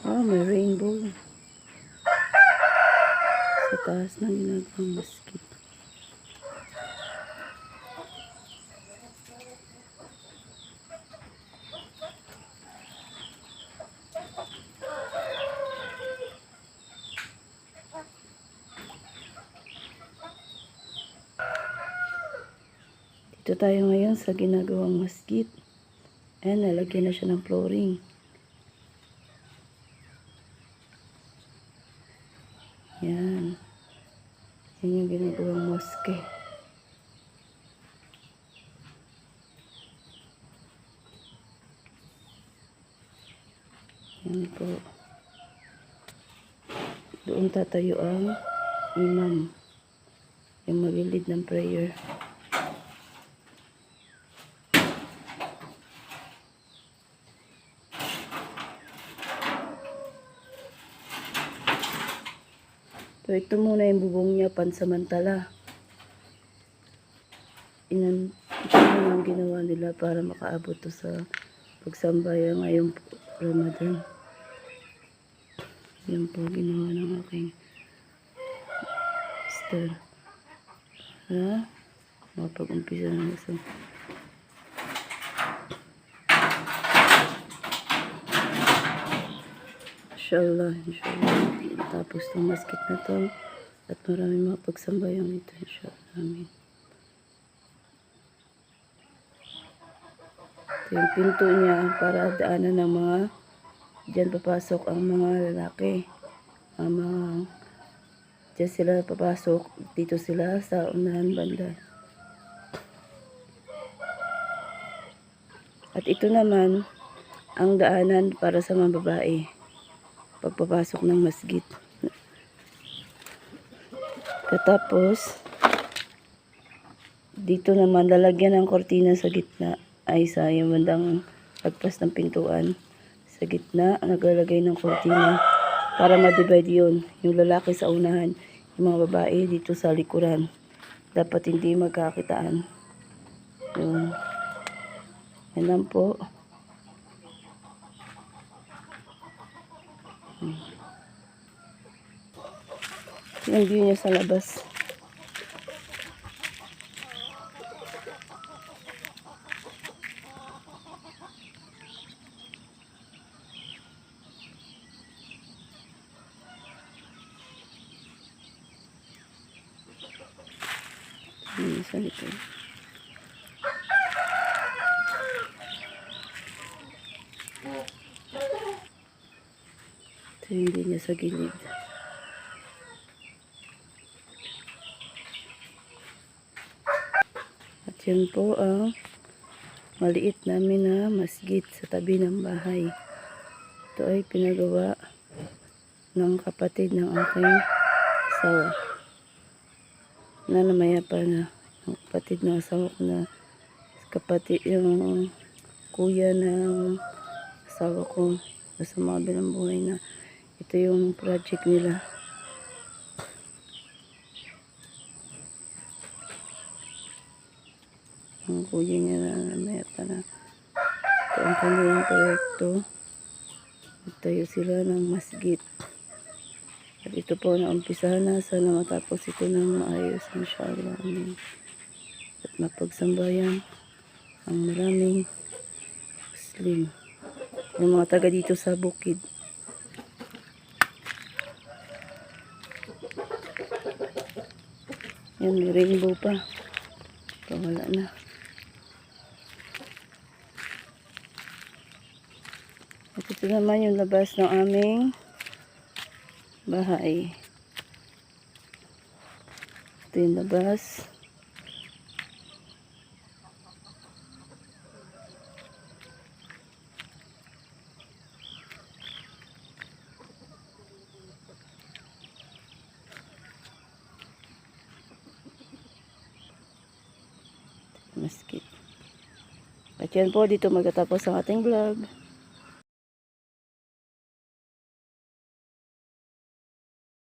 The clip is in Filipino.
Oh, may rainbow. Sa taas ng ginagawang masjid. Dito tayo ngayon sa ginagawang masjid. Ayan, nalagyan na siya ng flooring. Yan. Yan yung ginagawang mosque. Yan po. Doon tatayo ang imam. Yung maglilid ng prayer. So, ito muna yung bubong niya pansamantala. Ito muna ang ginawa nila para makaabot to sa pagsambaya ngayong Ramadan. Yan po ginawa ng aking sister. Mapag-umpisa na sa inshallah. Tapos ng masjid na to at maraming mga pagsambayang dito inshallah. Amin. Ito yung pinto niya para daanan ng mga dyan papasok ang mga lalaki. Dyan sila papasok, dito sila sa unahan banda. At ito naman ang daanan para sa mga babae pagpapasok ng masjid. Katapos dito naman lalagyan ng kortina sa gitna ay sa yung bandang pagpas ng pintuan. Sa gitna naglalagay ng kortina para ma-divide yun. Yung lalaki sa unahan, yung mga babae dito sa likuran. Dapat hindi magkakitaan. Yun. Yan lang po. Yung view niya sa labas. Sa likod. Ito yung view niya sa gilid. At yan po ang maliit namin na masjid sa tabi ng bahay. Ito ay pinagawa ng kapatid ng aking asawa. Na namayapa na. Ang kapatid ng asawa ko na kapatid yung kuya ng asawa ko na sumabi ng buhay na ito yung project nila. Ang kuya niya na namayapa na. Ito ang kanilang proyekto. Nagtayo sila ng masjid. At ito po na umpisahan na. Sana matapos ito ng maayos. Inshallah. Amin. At mapagsambayan ang maraming Muslim. Yung mga taga dito sa bukid. Yan, may rainbow pa. Wala na. At ito naman yung labas ng aming bahay. Ito yung labas. Masjid. At yan po, dito magtatapos ang ating vlog.